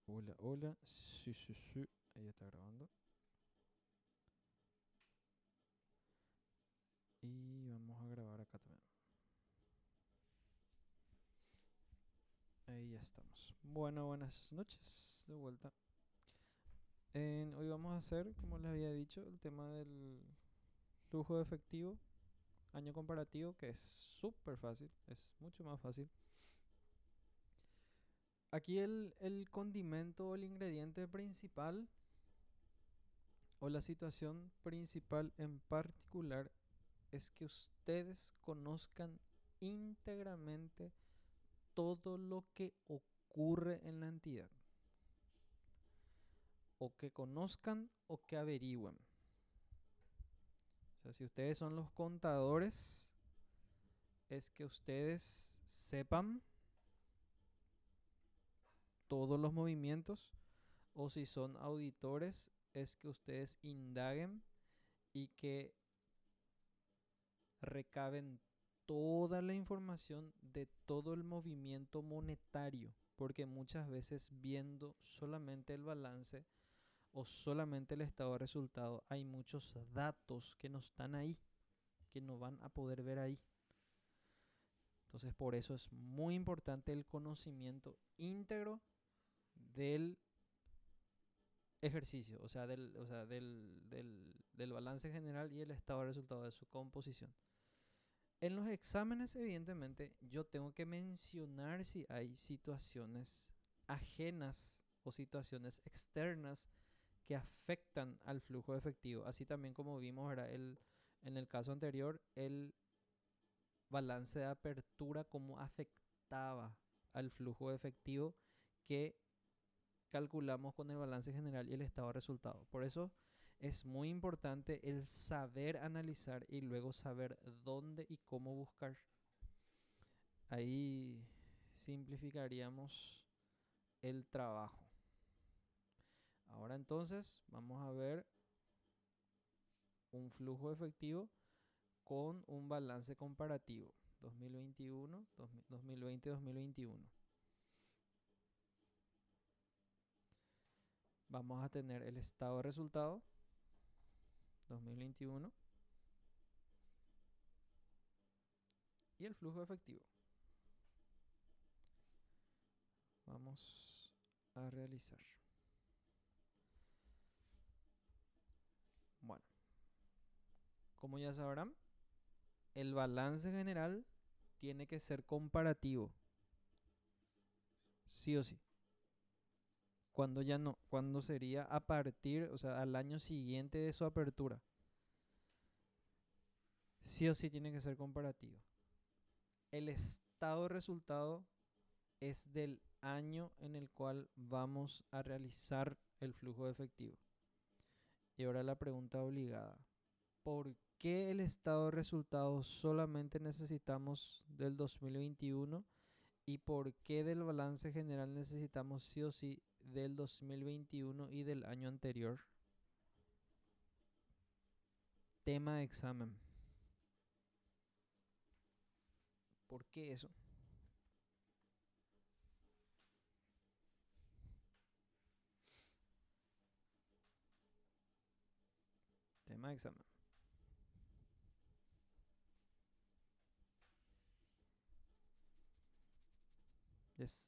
Hola, hola. Sí, sí, sí. Ahí está grabando. Y vamos a grabar acá también. Ahí ya estamos. Bueno, buenas noches. De vuelta. Hoy vamos a hacer, como les había dicho, el tema del flujo de efectivo, año comparativo, que es súper fácil. Es mucho más fácil. Aquí el condimento o el ingrediente principal o la situación principal en particular es que ustedes conozcan íntegramente todo lo que ocurre en la entidad. O que conozcan o que averigüen. O sea, si ustedes son los contadores, es que ustedes sepan todos los movimientos. O si son auditores, es que ustedes indaguen y que recaben toda la información de todo el movimiento monetario. Porque muchas veces viendo solamente el balance o solamente el estado de resultado, hay muchos datos que no están ahí, que no van a poder ver ahí. Entonces, por eso es muy importante el conocimiento íntegro del ejercicio, del balance general y el estado de resultado de su composición. En los exámenes, evidentemente, yo tengo que mencionar si hay situaciones ajenas o situaciones externas que afectan al flujo de efectivo. Así también como vimos ahora en el caso anterior, el balance de apertura, cómo afectaba al flujo de efectivo que calculamos con el balance general y el estado de resultado. Por eso es muy importante el saber analizar y luego saber dónde y cómo buscar. Ahí simplificaríamos el trabajo. Ahora entonces vamos a ver un flujo efectivo con un balance comparativo 2021, 2020-2021. Vamos a tener el estado de resultado 2021 y el flujo efectivo. Vamos a realizar. Bueno, como ya sabrán, el balance general tiene que ser comparativo, sí o sí. Cuando ya no, cuando sería a partir, o sea, al año siguiente de su apertura. Sí o sí tiene que ser comparativo. El estado de resultado es del año en el cual vamos a realizar el flujo de efectivo. Y ahora la pregunta obligada. ¿Por qué el estado de resultado solamente necesitamos del 2021? ¿Y por qué del balance general necesitamos sí o sí del 2021 y del año anterior? Tema de examen. ¿Por qué eso? Tema de examen.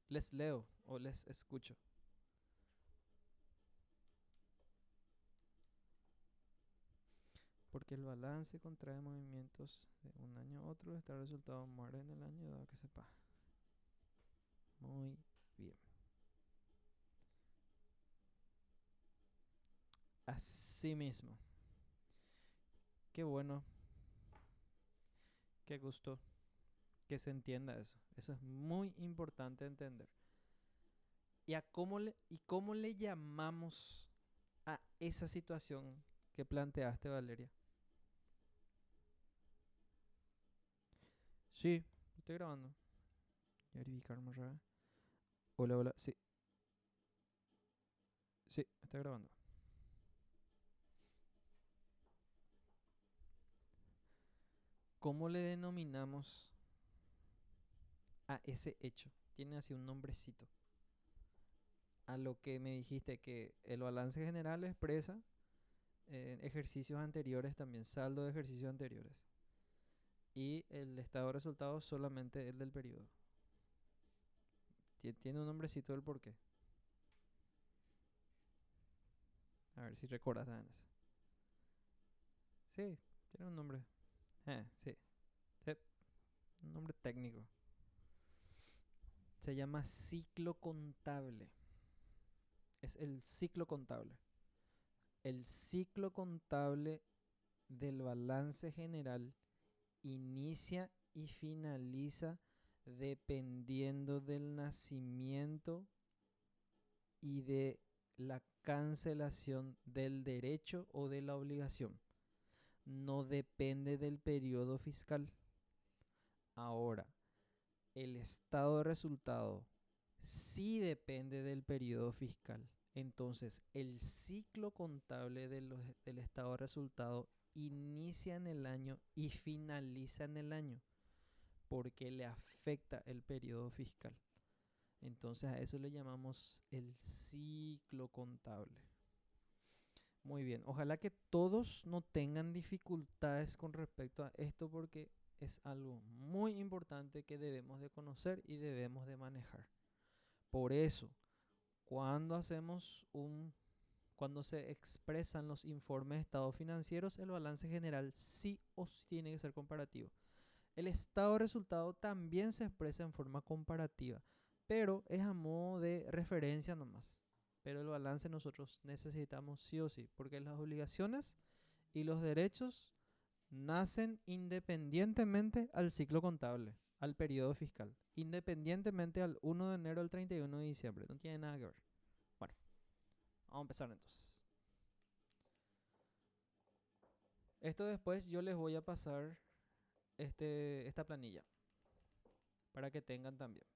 Les leo o les escucho. Porque el balance contrae movimientos de un año a otro. Este resultado muere en el año dado que sepa. Muy bien. Así mismo. Qué bueno. Qué gusto que se entienda eso. Eso es muy importante entender. ¿Y cómo le llamamos a esa situación que planteaste, Valeria? Sí, estoy grabando. Verificar más rápido. Hola, hola. Sí, sí, estoy grabando. ¿Cómo le denominamos a ese hecho? Tiene así un nombrecito. a lo que me dijiste que el balance general expresa ejercicios anteriores también, saldo de ejercicios anteriores. Y el estado de resultados solamente el del periodo. Tiene un nombrecito del porqué. A ver si recuerdas, Danes. Sí, tiene un nombre. Sí, sí, un nombre técnico. Se llama ciclo contable. Es el ciclo contable. El ciclo contable del balance general inicia y finaliza dependiendo del nacimiento y de la cancelación del derecho o de la obligación. No depende del periodo fiscal. Ahora, el estado de resultado sí depende del periodo fiscal. Entonces, el ciclo contable del estado de resultado inicia en el año y finaliza en el año porque le afecta el periodo fiscal. Entonces, a eso le llamamos el ciclo contable. Muy bien, ojalá que todos no tengan dificultades con respecto a esto porque es algo muy importante que debemos de conocer y debemos de manejar. Por eso, cuando cuando se expresan los informes de estados financieros, el balance general sí o sí tiene que ser comparativo. El estado de resultado también se expresa en forma comparativa, pero es a modo de referencia nomás. Pero el balance nosotros necesitamos sí o sí, porque las obligaciones y los derechos nacen independientemente al ciclo contable, al periodo fiscal, independientemente al 1 de enero al 31 de diciembre. No tiene nada que ver. Bueno, vamos a empezar entonces. Esto después yo les voy a pasar esta planilla para que tengan también.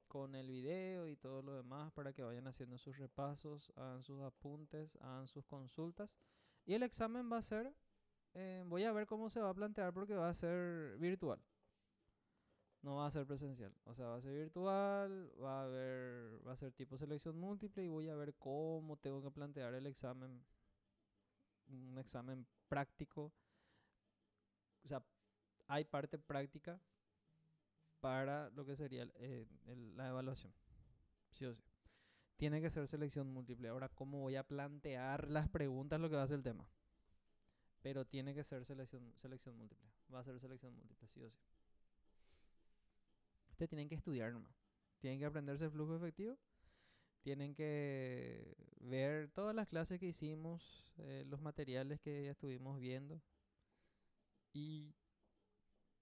Con el video y todo lo demás para que vayan haciendo sus repasos, hagan sus apuntes, hagan sus consultas. Y el examen va a ser, voy a ver cómo se va a plantear porque va a ser virtual. No va a ser presencial, o sea, va a ser virtual, va a ser tipo selección múltiple y voy a ver cómo tengo que plantear el examen, un examen práctico. O sea, hay parte práctica para lo que sería la evaluación, sí o sí. Tiene que ser selección múltiple. Ahora, ¿cómo voy a plantear las preguntas? Lo que va a ser el tema. Pero tiene que ser selección múltiple. Va a ser selección múltiple, sí o sí. Ustedes tienen que estudiar nomás. Tienen que aprenderse el flujo efectivo. Tienen que ver todas las clases que hicimos, los materiales que ya estuvimos viendo. Y,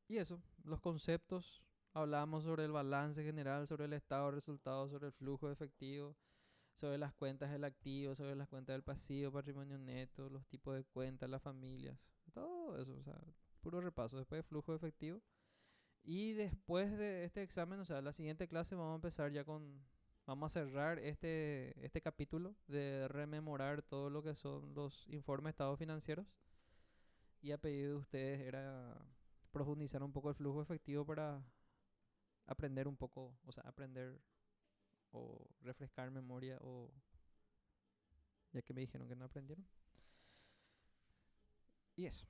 y eso, los conceptos. Hablamos sobre el balance general, sobre el estado de resultados, sobre el flujo efectivo, sobre las cuentas del activo, sobre las cuentas del pasivo, patrimonio neto, los tipos de cuentas, las familias, todo eso, o sea, puro repaso. Después flujo efectivo. Y después de este examen, o sea, la siguiente clase vamos a empezar ya vamos a cerrar este capítulo de rememorar todo lo que son los informes de estados financieros. Y a pedido de ustedes era profundizar un poco el flujo efectivo para aprender un poco, o sea, aprender o refrescar memoria o ya que me dijeron que no aprendieron. Y eso.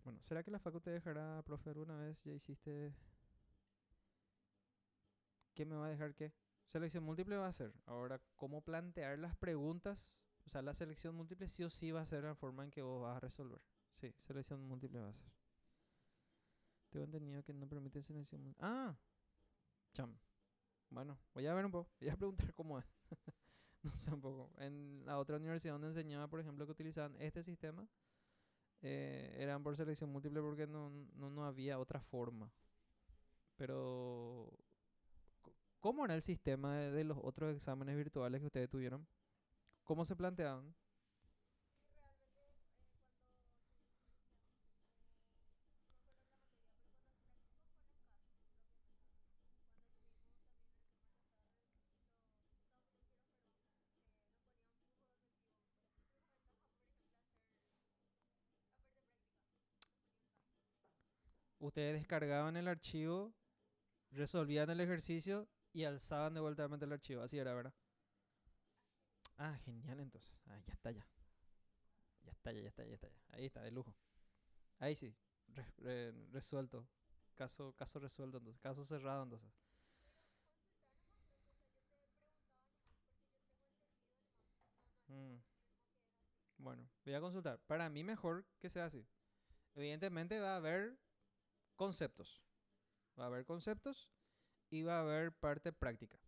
Bueno, ¿será que la facu te dejará, profe, alguna vez? ¿Ya hiciste? ¿Qué me va a dejar qué? Selección múltiple va a ser. Ahora, ¿cómo plantear las preguntas? O sea, la selección múltiple sí o sí va a ser la forma en que vos vas a resolver. Sí, selección múltiple va a ser. Tengo entendido que no permite selección múltiple. Ah, cham. Bueno, voy a ver un poco. Voy a preguntar cómo es. No sé un poco. En la otra universidad donde enseñaba, por ejemplo, que utilizaban este sistema, eran por selección múltiple porque no había otra forma. Pero, ¿cómo era el sistema de los otros exámenes virtuales que ustedes tuvieron? ¿Cómo se planteaban? Ustedes descargaban el archivo, resolvían el ejercicio y alzaban de vuelta el archivo. Así era, ¿verdad? Ah, genial entonces. Ah, ya está ya. Ya está ya, ya está ya, ya está ya. Ahí está, de lujo. Ahí sí. Resuelto. Caso resuelto entonces. Caso cerrado entonces. Mm, bueno, voy a consultar. Para mí mejor que sea así. Evidentemente va a haber conceptos. Va a haber conceptos y va a haber parte práctica.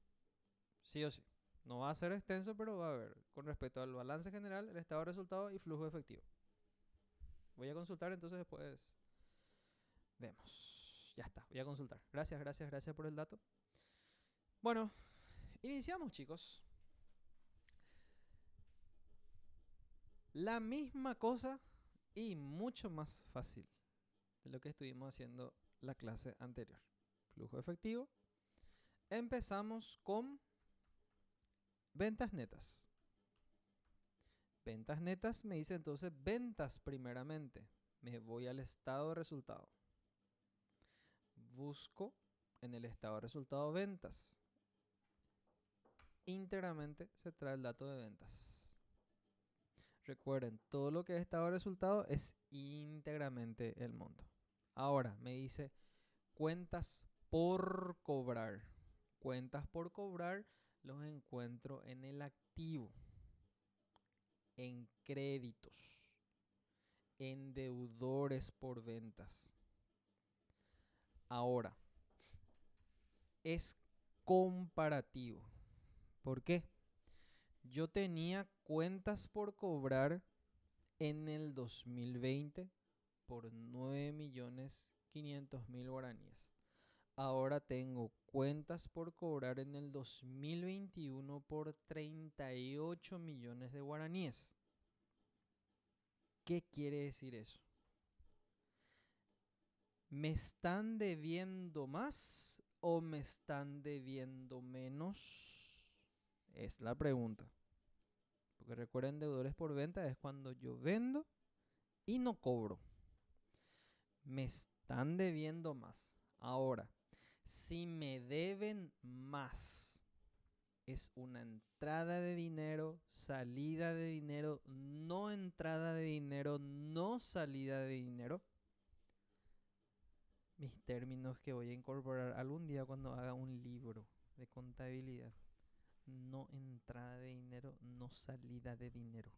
Sí o sí. No va a ser extenso, pero va a haber. Con respecto al balance general, el estado de resultado y flujo efectivo. Voy a consultar entonces después. Vemos. Ya está, voy a consultar. Gracias, gracias, gracias por el dato. Bueno, iniciamos chicos. La misma cosa y mucho más fácil de lo que estuvimos haciendo la clase anterior. Flujo efectivo. Empezamos con ventas netas. Ventas netas me dice entonces ventas primeramente. Me voy al estado de resultado. Busco en el estado de resultado ventas. Íntegramente se trae el dato de ventas. Recuerden, todo lo que es estado de resultado es íntegramente el monto. Ahora me dice cuentas por cobrar. Cuentas por cobrar los encuentro en el activo, en créditos, en deudores por ventas. Ahora, es comparativo. ¿Por qué? Yo tenía cuentas por cobrar en el 2020 por 9.500.000 guaraníes. Ahora tengo cuentas por cobrar en el 2021 por 38 millones de guaraníes. ¿Qué quiere decir eso? ¿Me están debiendo más o me están debiendo menos? Es la pregunta. Porque recuerden, deudores por venta es cuando yo vendo y no cobro. Me están debiendo más. Ahora, si me deben más, es una entrada de dinero, salida de dinero, no entrada de dinero, no salida de dinero. Mis términos que voy a incorporar algún día cuando haga un libro de contabilidad. No entrada de dinero, no salida de dinero.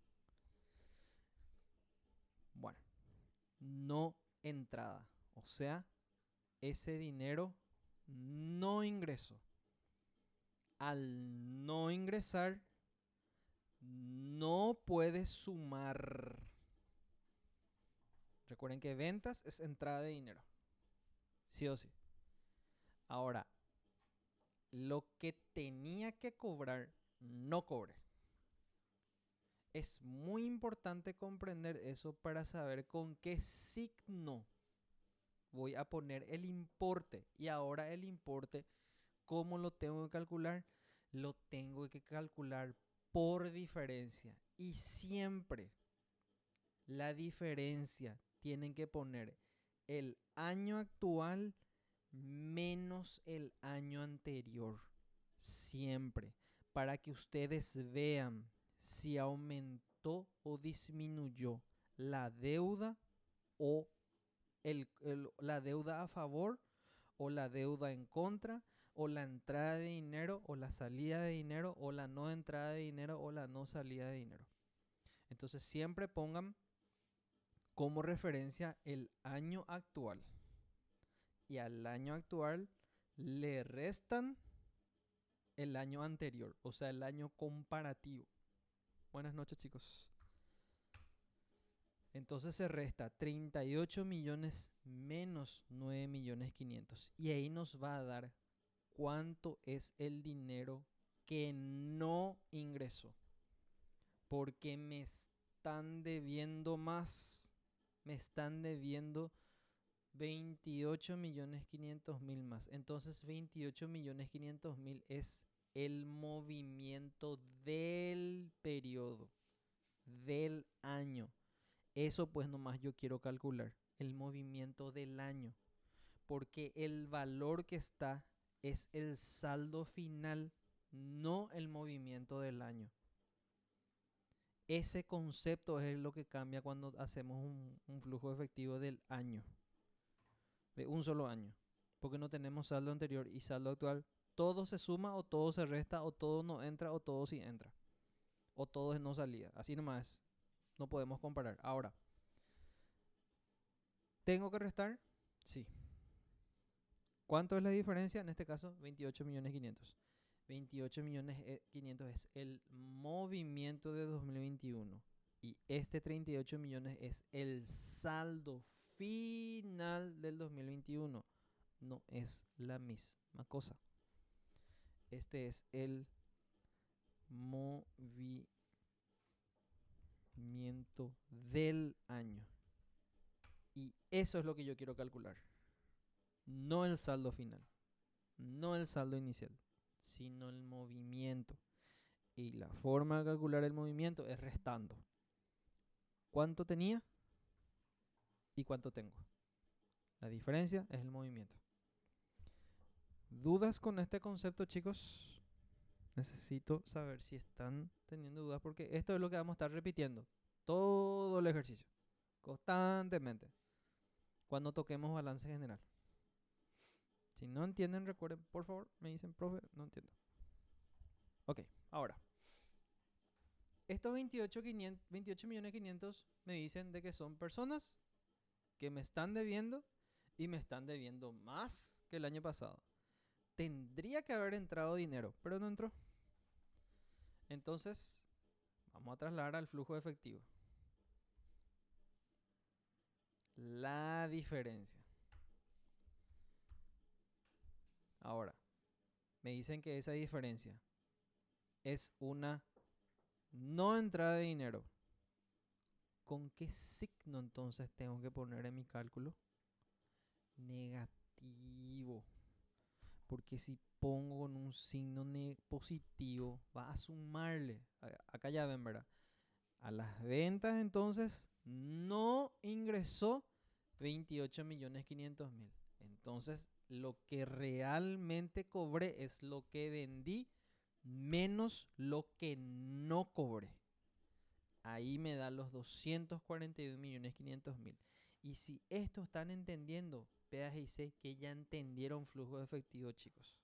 Bueno, no entrada. O sea, ese dinero no ingresó. Al no ingresar, no puede sumar. Recuerden que ventas es entrada de dinero. Sí o sí. Ahora, lo que tenía que cobrar, no cobré. Es muy importante comprender eso para saber con qué signo voy a poner el importe. Y ahora el importe, ¿cómo lo tengo que calcular? Lo tengo que calcular por diferencia. Y siempre la diferencia tienen que poner el año actual menos el año anterior. Siempre. Para que ustedes vean si aumentó o disminuyó la deuda o la deuda a favor o la deuda en contra o la entrada de dinero o la salida de dinero o la no entrada de dinero o la no salida de dinero. Entonces siempre pongan como referencia el año actual y al año actual le restan el año anterior, o sea, el año comparativo. Buenas noches, chicos. Entonces se resta 38 millones menos 9.500.000. Y ahí nos va a dar cuánto es el dinero que no ingresó. Porque me están debiendo más. Me están debiendo 28.500.000 más. Entonces 28.500.000 es el movimiento del periodo, del año. Eso pues nomás yo quiero calcular, el movimiento del año, porque el valor que está es el saldo final, no el movimiento del año. Ese concepto es lo que cambia cuando hacemos un flujo efectivo del año, de un solo año, porque no tenemos saldo anterior y saldo actual. Todo se suma o todo se resta o todo no entra o todo sí entra o todo es no salida. Así nomás, no podemos comparar. Ahora, ¿tengo que restar? Sí. ¿Cuánto es la diferencia? En este caso, 28.500.000. 28.500.000 es el movimiento de 2021 y este 38 millones es el saldo final del 2021. No es la misma cosa. Este es el movimiento del año. Y eso es lo que yo quiero calcular. No el saldo final, no el saldo inicial, sino el movimiento. Y la forma de calcular el movimiento es restando. ¿Cuánto tenía y cuánto tengo? La diferencia es el movimiento. ¿Dudas con este concepto, chicos? Necesito saber si están teniendo dudas porque esto es lo que vamos a estar repitiendo todo el ejercicio, constantemente, cuando toquemos balance general. Si no entienden, recuerden, por favor, me dicen, profe, no entiendo. Ok, ahora. Estos 28.500.000 me dicen de que son personas que me están debiendo y me están debiendo más que el año pasado. Tendría que haber entrado dinero, pero no entró. Entonces, vamos a trasladar al flujo de efectivo. La diferencia. Ahora, me dicen que esa diferencia es una no entrada de dinero. ¿Con qué signo entonces tengo que poner en mi cálculo? Negativo. Porque si pongo con un signo positivo, va a sumarle. Acá ya ven, ¿verdad? A las ventas entonces no ingresó 28.500.000. Entonces lo que realmente cobré es lo que vendí menos lo que no cobré. Ahí me da los 241.500.000. Y si esto están entendiendo, PAGC, que ya entendieron flujo de efectivo, chicos.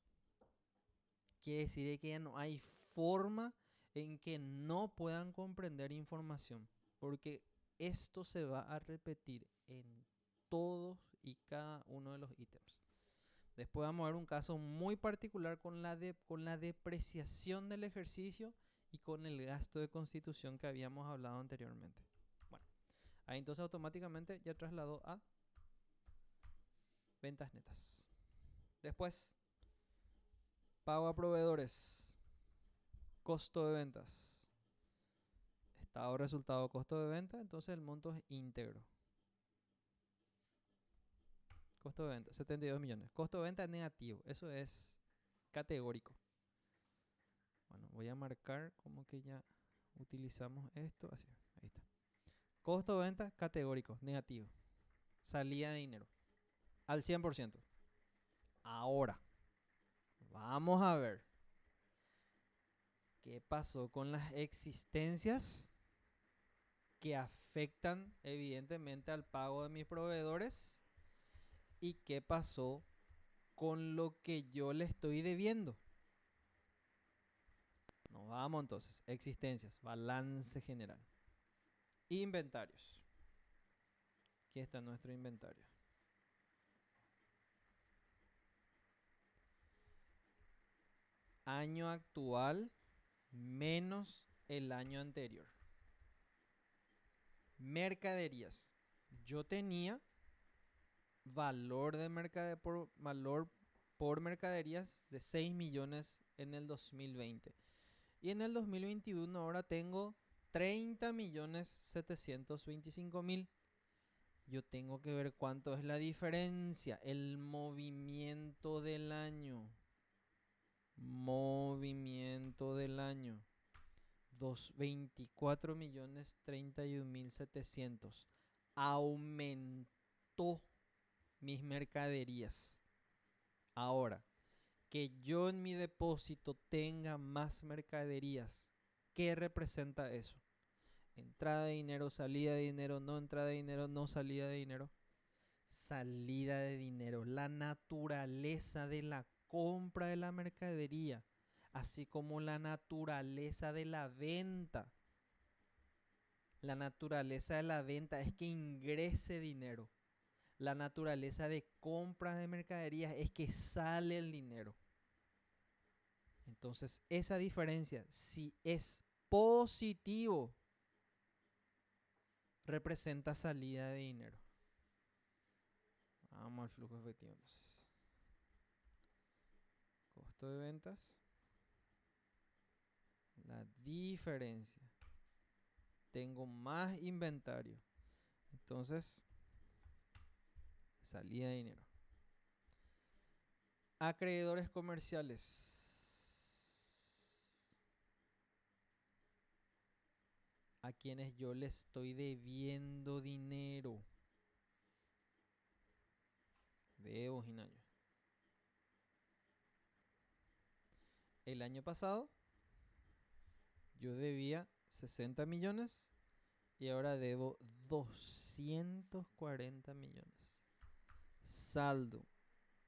Quiere decir que ya no hay forma en que no puedan comprender información, porque esto se va a repetir en todos y cada uno de los ítems. Después vamos a ver un caso muy particular con la depreciación del ejercicio y con el gasto de constitución que habíamos hablado anteriormente. Bueno, ahí entonces automáticamente ya trasladó a ventas netas. Después, pago a proveedores, costo de ventas, estado, resultado, costo de venta, entonces el monto es íntegro. Costo de venta, 72 millones. Costo de venta es negativo, eso es categórico. Bueno, voy a marcar como que ya utilizamos esto, así, ahí está. Costo de venta categórico, negativo. Salida de dinero, al 100%. Ahora, vamos a ver qué pasó con las existencias que afectan evidentemente al pago de mis proveedores y qué pasó con lo que yo le estoy debiendo. Nos vamos entonces, existencias, balance general. Inventarios. Aquí está nuestro inventario. Año actual menos el año anterior. Mercaderías. Yo tenía valor de valor por mercaderías de 6 millones en el 2020. Y en el 2021 ahora tengo 30.725.000. Yo tengo que ver cuánto es la diferencia, el movimiento del año. Movimiento del año. 24.031.700. Aumentó mis mercaderías. Ahora, que yo en mi depósito tenga más mercaderías, ¿qué representa eso? Entrada de dinero, salida de dinero, no entrada de dinero, no salida de dinero. Salida de dinero, la naturaleza de la compra de la mercadería, así como la naturaleza de la venta. La naturaleza de la venta es que ingrese dinero. La naturaleza de compra de mercaderías es que sale el dinero. Entonces, esa diferencia, si es positivo, representa salida de dinero. Vamos al flujo efectivo. Costo de ventas. La diferencia. Tengo más inventario. Entonces, salida de dinero. Acreedores comerciales. A quienes yo les estoy debiendo dinero. Debo, Ginayo. El año pasado yo debía 60 millones y ahora debo 240 millones. Saldo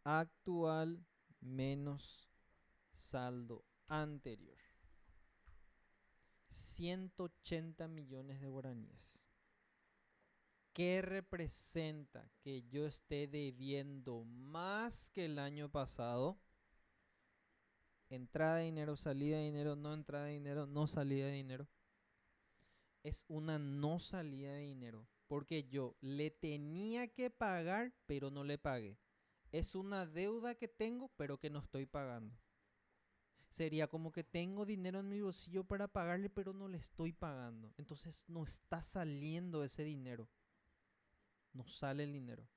actual menos saldo anterior. 180 millones de guaraníes. ¿Qué representa que yo esté debiendo más que el año pasado? Entrada de dinero, salida de dinero, no entrada de dinero, no salida de dinero. Es una no salida de dinero, porque yo le tenía que pagar, pero no le pagué. Es una deuda que tengo, pero que no estoy pagando. Sería como que tengo dinero en mi bolsillo para pagarle, pero no le estoy pagando. Entonces no está saliendo ese dinero. No sale el dinero.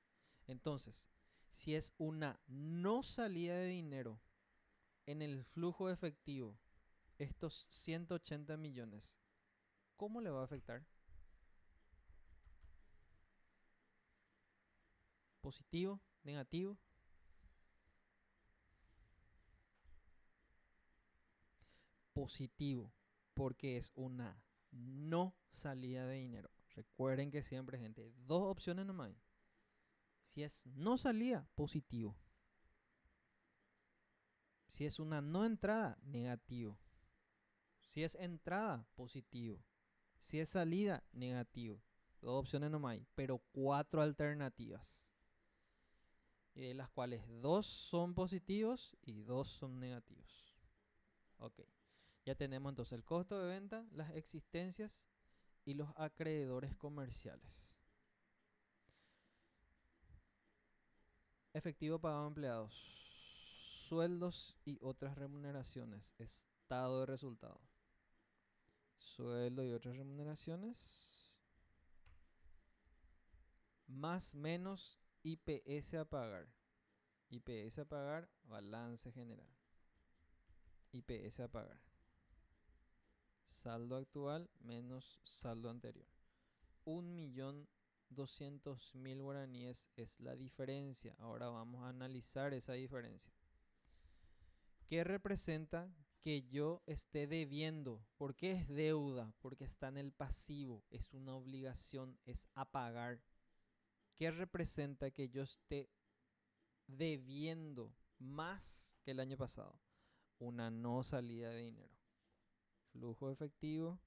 Entonces, si es una no salida de dinero en el flujo efectivo, estos 180 millones, ¿cómo le va a afectar? ¿Positivo? ¿Negativo? Positivo, porque es una no salida de dinero. Recuerden que siempre, gente, dos opciones nomás hay. Si es no salida, positivo. Si es una no entrada, negativo. Si es entrada, positivo. Si es salida, negativo. Dos opciones nomás hay, pero 4 alternativas. Y de las cuales 2 son positivos y 2 son negativos. Ok. Ya tenemos entonces el costo de venta, las existencias y los acreedores comerciales. Efectivo pagado a empleados, sueldos y otras remuneraciones, estado de resultado. Sueldo y otras remuneraciones, más menos IPS a pagar. IPS a pagar, balance general. IPS a pagar. Saldo actual menos saldo anterior. 1.200.000 guaraníes es la diferencia. Ahora vamos a analizar esa diferencia. ¿Qué representa que yo esté debiendo? ¿Por qué es deuda? Porque está en el pasivo, es una obligación, es a pagar. ¿Qué representa que yo esté debiendo más que el año pasado? Una no salida de dinero. Flujo efectivo.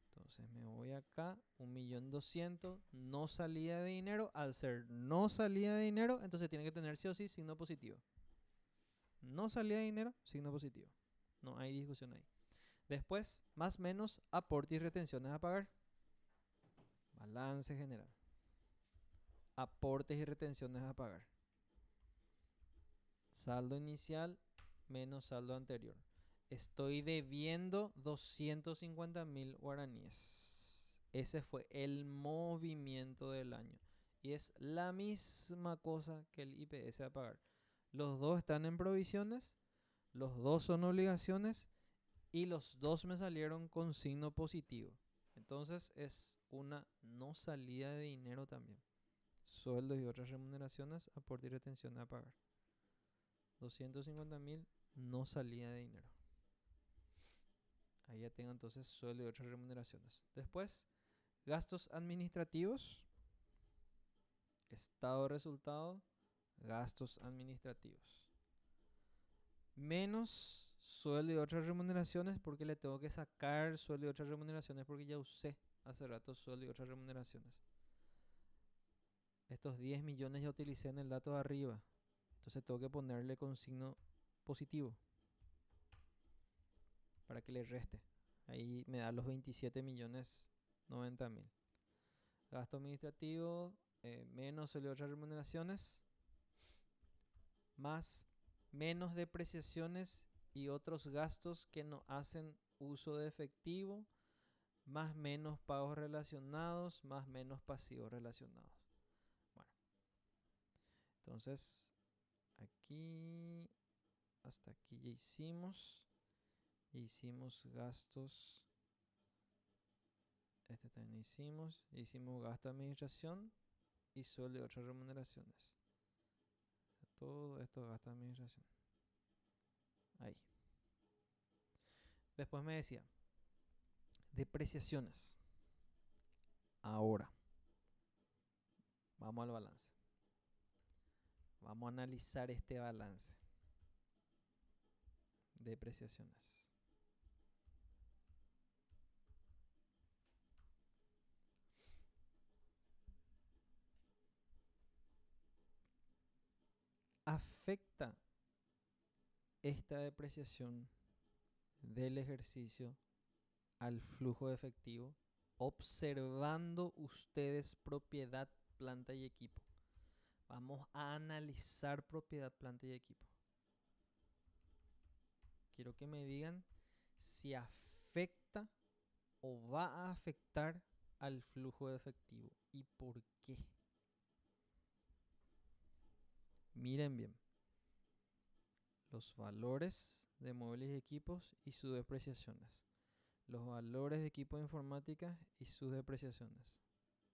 Entonces me voy acá, 1.200.000, no salida de dinero. Al ser no salida de dinero, entonces tiene que tener sí o sí signo positivo. No salida de dinero, signo positivo. No hay discusión ahí. Después, más menos, aporte y retenciones a pagar. Balance general. Aportes y retenciones a pagar. Saldo inicial menos saldo anterior. Estoy debiendo 250.000 guaraníes. Ese fue el movimiento del año. Y es la misma cosa que el IPS a pagar. Los dos están en provisiones, los dos son obligaciones y los dos me salieron con signo positivo. Entonces es una no salida de dinero también. Sueldos y otras remuneraciones, aporte y retención a pagar. 250.000 no salida de dinero. Ahí ya tengo entonces sueldo y otras remuneraciones. Después, gastos administrativos, estado de resultado, gastos administrativos. Menos sueldo y otras remuneraciones porque le tengo que sacar sueldo y otras remuneraciones porque ya usé hace rato sueldo y otras remuneraciones. Estos 10 millones ya utilicé en el dato de arriba. Entonces tengo que ponerle con signo positivo para que le reste. Ahí me da los 27 millones 90 mil. Gasto administrativo, menos sueldo y otras remuneraciones, más menos depreciaciones y otros gastos que no hacen uso de efectivo, más menos pagos relacionados, más menos pasivos relacionados. Bueno, entonces aquí, hasta aquí ya hicimos. Ya hicimos gastos. Este también hicimos. Ya hicimos gasto de administración y sueldo y otras remuneraciones. Todo esto gasto de administración. Ahí. Después me decía, depreciaciones. Ahora, vamos al balance. Vamos a analizar este balance. Depreciaciones. ¿Afecta esta depreciación del ejercicio al flujo de efectivo? Observando ustedes propiedad, planta y equipo. Vamos a analizar propiedad, planta y equipo. Quiero que me digan si afecta o va a afectar al flujo de efectivo y por qué. Miren bien. Los valores de muebles y equipos y sus depreciaciones. Los valores de equipo de informática y sus depreciaciones.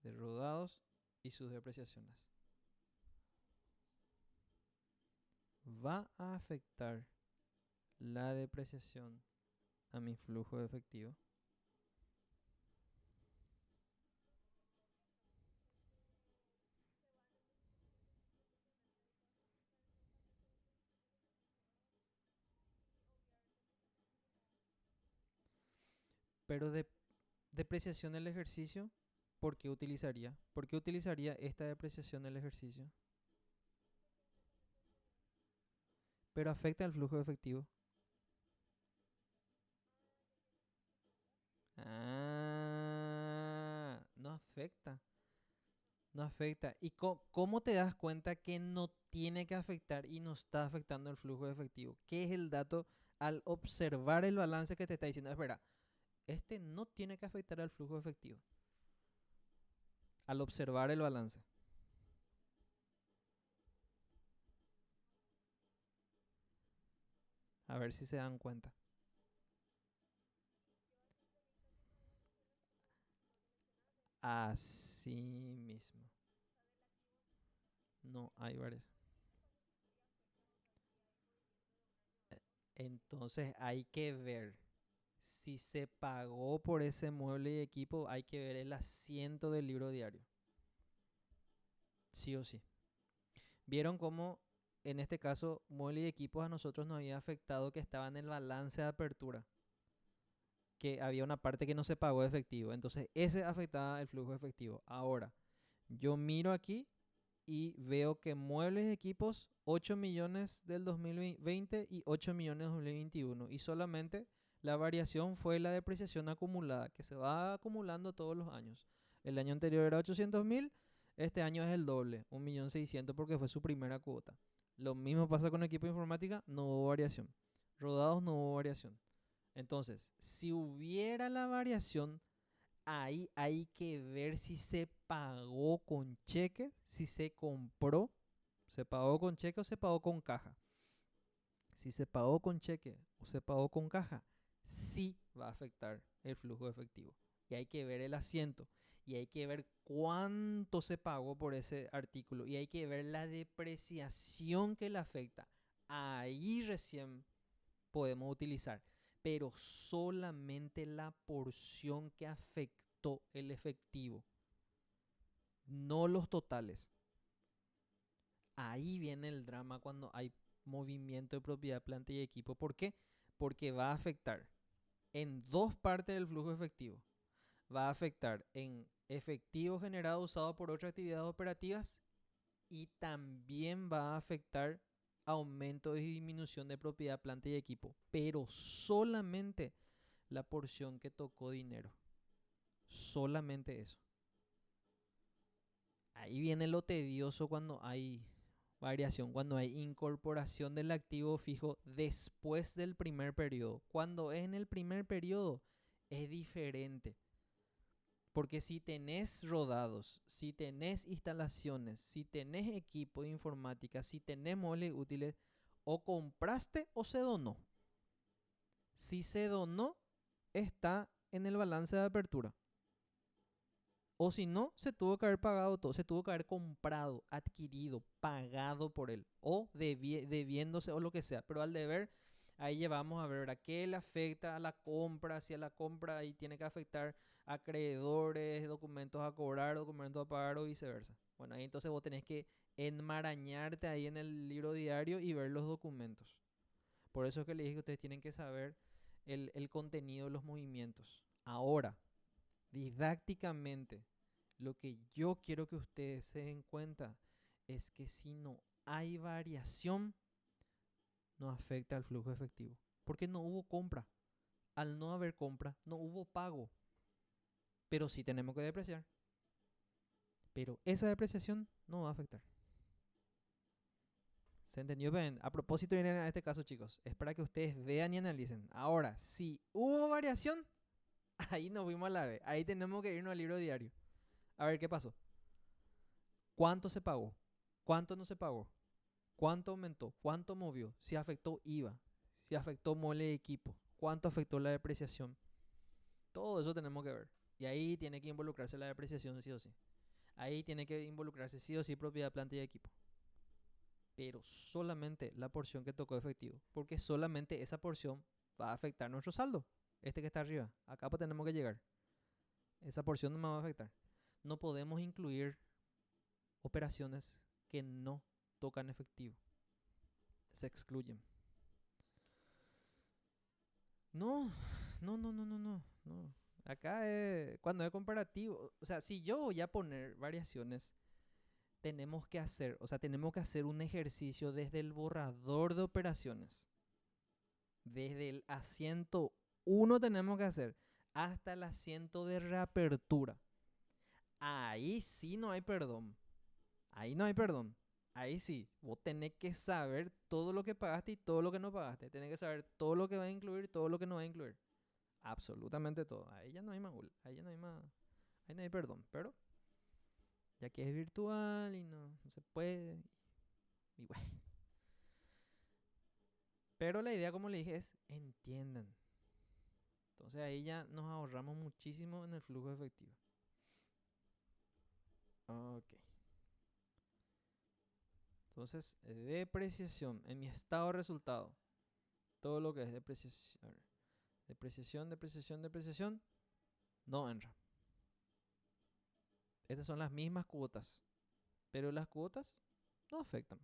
De rodados y sus depreciaciones. ¿Va a afectar la depreciación a mi flujo de efectivo? Pero de depreciación del ejercicio, ¿por qué utilizaría? ¿Por qué utilizaría esta depreciación del ejercicio? Pero afecta al flujo de efectivo. Ah, no afecta. No afecta. ¿Y cómo te das cuenta que no tiene que afectar y no está afectando el flujo de efectivo? ¿Qué es el dato al observar el balance que te está diciendo? Espera, este no tiene que afectar al flujo de efectivo. Al observar el balance. A ver si se dan cuenta. Así mismo. No, hay varios. Entonces hay que ver si se pagó por ese mueble y equipo, hay que ver el asiento del libro diario. Sí o sí. ¿Vieron cómo en este caso mueble y equipos a nosotros nos había afectado que estaba en el balance de apertura? Que había una parte que no se pagó de efectivo. Entonces ese afectaba el flujo de efectivo. Ahora, yo miro aquí y veo que muebles y equipos 8 millones del 2020 y 8 millones del 2021. Y solamente la variación fue la depreciación acumulada, que se va acumulando todos los años. El año anterior era 800.000, este año es el doble, 1.600.000 porque fue su primera cuota. Lo mismo pasa con equipo de informática, no hubo variación. Rodados no hubo variación. Entonces, si hubiera la variación, ahí hay que ver si se pagó con cheque, si se compró, se pagó con cheque o se pagó con caja. Si se pagó con cheque o se pagó con caja, sí va a afectar el flujo de efectivo. Y hay que ver el asiento y hay que ver cuánto se pagó por ese artículo y hay que ver la depreciación que le afecta. Ahí recién podemos utilizar. pero solamente la porción que afectó el efectivo, no los totales. Ahí viene el drama cuando hay movimiento de propiedad, planta y equipo. ¿Por qué? Porque va a afectar en dos partes del flujo efectivo. Va a afectar en efectivo generado usado por otras actividades operativas y también va a afectar aumento y disminución de propiedad, planta y equipo, pero solamente la porción que tocó dinero. Solamente eso. Ahí viene lo tedioso cuando hay variación, cuando hay incorporación del activo fijo después del primer periodo. Cuando es en el primer periodo es diferente. Porque si tenés rodados, si tenés instalaciones, si tenés equipo de informática, si tenés muebles útiles, o compraste o se donó. Si se donó, está en el balance de apertura. O si no, se tuvo que haber pagado todo, se tuvo que haber comprado, adquirido, pagado por él, o debiéndose o lo que sea. Pero al deber, ahí llevamos a ver a qué le afecta a la compra, si a la compra ahí tiene que afectar a acreedores, documentos a cobrar, documentos a pagar o viceversa. Bueno, ahí entonces vos tenés que enmarañarte ahí en el libro diario y ver los documentos. Por eso es que le dije que ustedes tienen que saber el contenido de los movimientos. Ahora, didácticamente, lo que yo quiero que ustedes se den cuenta es que si no hay variación, no afecta al flujo efectivo. Porque no hubo compra. Al no haber compra, no hubo pago. Pero sí tenemos que depreciar. Pero esa depreciación no va a afectar. ¿Se entendió bien? A propósito de este caso, chicos, es para que ustedes vean y analicen. Ahora, si hubo variación, ahí nos fuimos a la B. Ahí tenemos que irnos al libro diario. A ver qué pasó. ¿Cuánto se pagó? ¿Cuánto no se pagó? ¿Cuánto aumentó? ¿Cuánto movió? Si afectó IVA, si afectó mole de equipo, cuánto afectó la depreciación. Todo eso tenemos que ver. Y ahí tiene que involucrarse la depreciación sí o sí. Ahí tiene que involucrarse sí o sí propiedad, planta y equipo. Pero solamente la porción que tocó efectivo. Porque solamente esa porción va a afectar nuestro saldo. Este que está arriba. Acá pues tenemos que llegar. Esa porción no me va a afectar. No podemos incluir operaciones que no tocan efectivo. Se excluyen. No, no. Acá cuando es comparativo, o sea, si yo voy a poner variaciones, tenemos que hacer un ejercicio desde el borrador de operaciones. Desde el asiento 1 tenemos que hacer hasta el asiento de reapertura. Ahí sí no hay perdón. Ahí no hay perdón. Ahí sí, vos tenés que saber todo lo que pagaste y todo lo que no pagaste. Tenés que saber todo lo que va a incluir, todo lo que no va a incluir. Absolutamente todo. Ahí ya no hay magul. Ahí ya no hay más. Ahí no hay perdón. Pero ya que es virtual y no se puede. Y bueno. Pero la idea, como le dije, es entiendan. Entonces ahí ya nos ahorramos muchísimo en el flujo efectivo. Ok. Entonces, depreciación. En mi estado de resultado. Todo lo que es depreciación. A ver. Depreciación. No entra. Estas son las mismas cuotas. Pero las cuotas no afectan.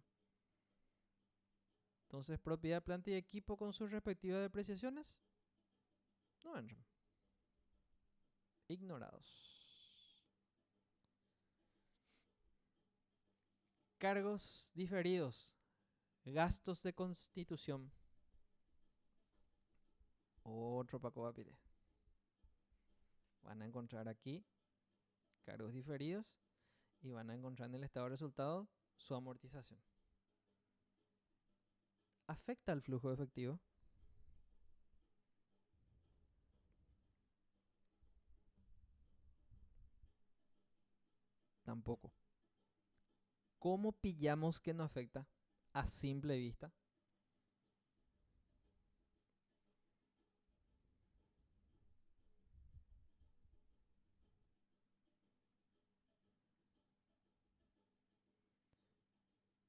Entonces, propiedad, planta y equipo con sus respectivas depreciaciones no entran. Ignorados. Cargos diferidos. Gastos de constitución. Otro Paco Vapile. Van a encontrar aquí cargos diferidos y van a encontrar en el estado de resultado su amortización. ¿Afecta el flujo efectivo? Tampoco. ¿Cómo pillamos que no afecta a simple vista?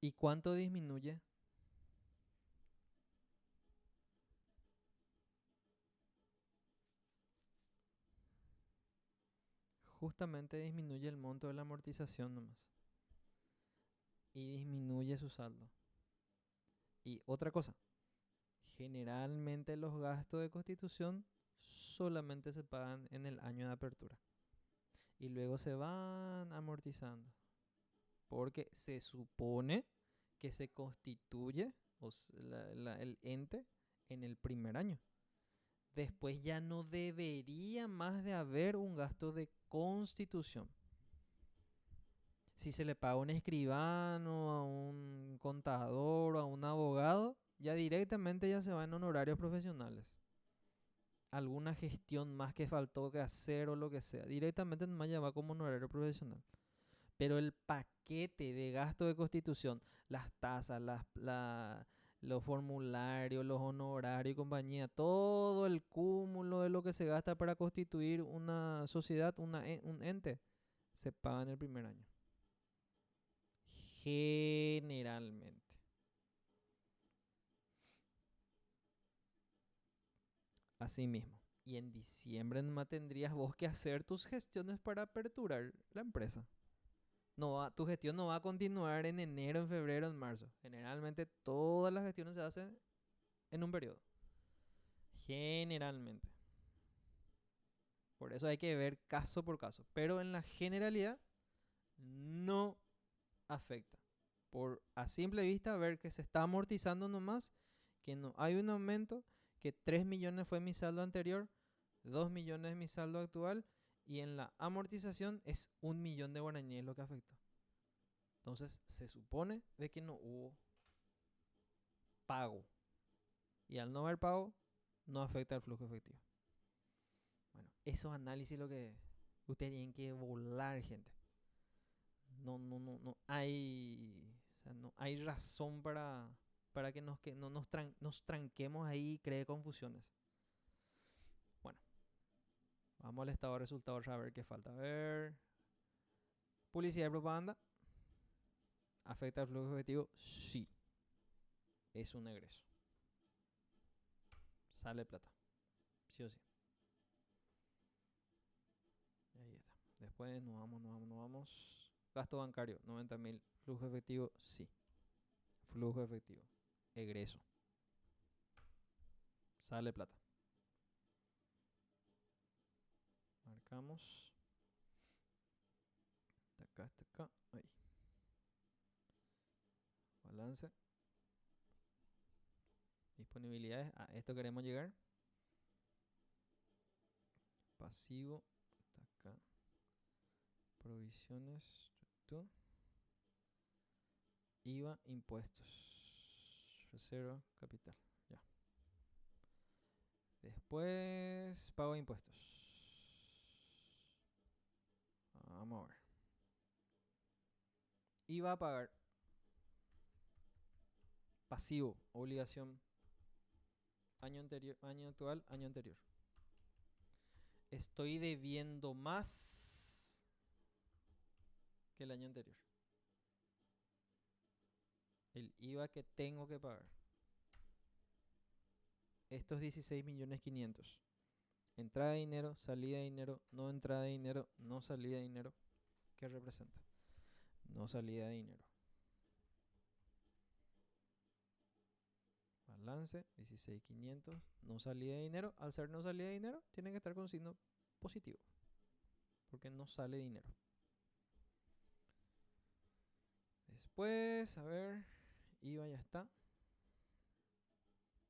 ¿Y cuánto disminuye? justamente disminuye el monto de la amortización nomás. Y disminuye su saldo. Y otra cosa, generalmente los gastos de constitución solamente se pagan en el año de apertura. Y luego se van amortizando. Porque se supone que se constituye el ente en el primer año. Después ya no debería más de haber un gasto de constitución. Si se le paga a un escribano, a un contador o a un abogado, ya directamente ya se va en honorarios profesionales. Alguna gestión más que faltó que hacer o lo que sea, directamente nomás ya va como honorario profesional. Pero el paquete de gasto de constitución, las tasas, los formularios, los honorarios y compañía, todo el cúmulo de lo que se gasta para constituir una sociedad, un ente, se paga en el primer año. Generalmente. Así mismo. Y en diciembre nomás tendrías vos que hacer tus gestiones para aperturar la empresa. Tu gestión no va a continuar en enero, en febrero, en marzo. Generalmente todas las gestiones se hacen en un periodo. Generalmente. Por eso hay que ver caso por caso. Pero en la generalidad no afecta. Por a simple vista ver que se está amortizando nomás, que no hay un aumento, que 3 millones fue mi saldo anterior, 2 millones es mi saldo actual y en la amortización es 1 millón de guaraníes lo que afectó. Entonces se supone de que no hubo pago. Y al no haber pago, no afecta el flujo efectivo. Bueno, esos análisis lo que ustedes tienen que volar, gente. No hay, o sea, no hay razón para que nos tranquemos ahí y cree confusiones. Bueno, vamos al estado de resultados a ver qué falta. A ver, publicidad y propaganda. ¿Afecta el flujo efectivo? Sí. Es un egreso. Sale plata. Sí o sí. Ahí está. Después nos vamos. Gasto bancario, 90.000. Flujo efectivo, sí. Flujo efectivo. Egreso. Sale plata. Marcamos. Está acá. Ahí. Balance. Disponibilidades. A esto queremos llegar. Pasivo. Está acá. Provisiones. IVA, impuestos. Reserva, capital. Ya. Después, pago de impuestos. Vamos a ver. IVA a pagar. Pasivo, obligación. Año anterior, año actual, año anterior. Estoy debiendo más que el año anterior. El IVA que tengo que pagar. Estos 16.500.000. Entrada de dinero, salida de dinero, no entrada de dinero, no salida de dinero. ¿Qué representa? No salida de dinero. Balance, 16.500. No salida de dinero. Al ser no salida de dinero, tiene que estar con signo positivo. Porque no sale dinero. Después, a ver. IVA ya está.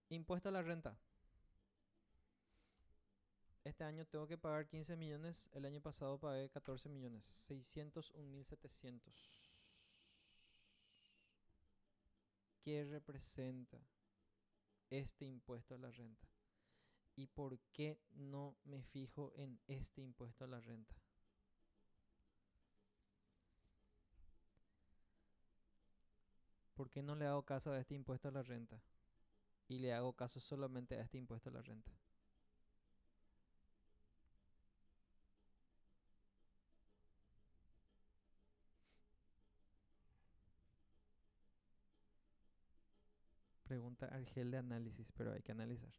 Impuesto a la renta. Este año tengo que pagar 15 millones. El año pasado pagué 14 millones. 601.700. ¿Qué representa este impuesto a la renta? ¿Y por qué no me fijo en este impuesto a la renta? ¿Por qué no le hago caso a este impuesto a la renta? Y le hago caso solamente a este impuesto a la renta. Pregunta Argel de análisis, pero hay que analizar.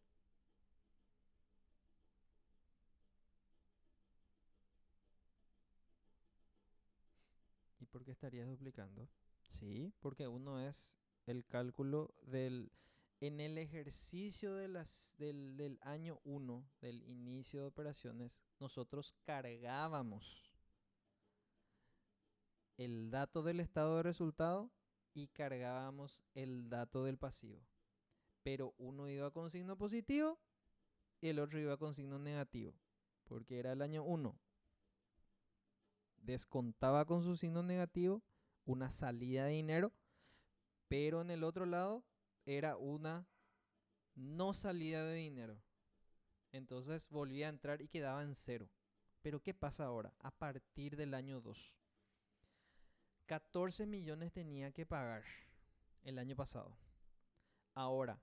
Porque estarías duplicando. Sí, porque uno es el cálculo del... En el ejercicio del año uno del inicio de operaciones, nosotros cargábamos el dato del estado de resultado y cargábamos el dato del pasivo. Pero uno iba con signo positivo y el otro iba con signo negativo, porque era el año uno. Descontaba con su signo negativo una salida de dinero, pero en el otro lado era una no salida de dinero. Entonces volvía a entrar y quedaba en cero. Pero ¿qué pasa ahora? A partir del año 2, 14 millones tenía que pagar el año pasado. Ahora,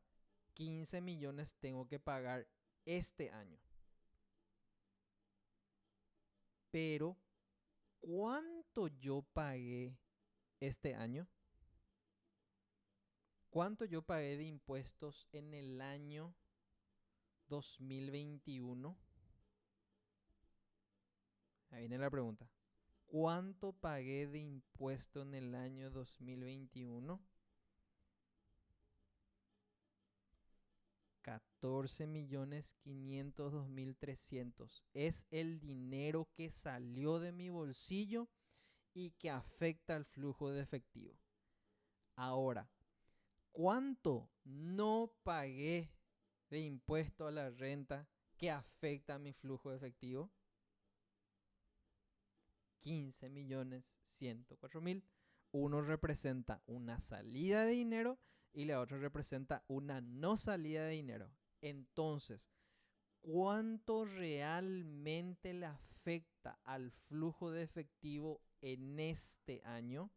15 millones tengo que pagar este año. Pero, ¿cuánto yo pagué este año? ¿Cuánto yo pagué de impuestos en el año 2021? Ahí viene la pregunta. ¿Cuánto pagué de impuesto en el año 2021? 14.502.300. Es el dinero que salió de mi bolsillo y que afecta al flujo de efectivo. Ahora, ¿cuánto no pagué de impuesto a la renta que afecta a mi flujo de efectivo? 15.104.000. Uno representa una salida de dinero y la otra representa una no salida de dinero. Entonces, ¿cuánto realmente le afecta al flujo de efectivo en este año?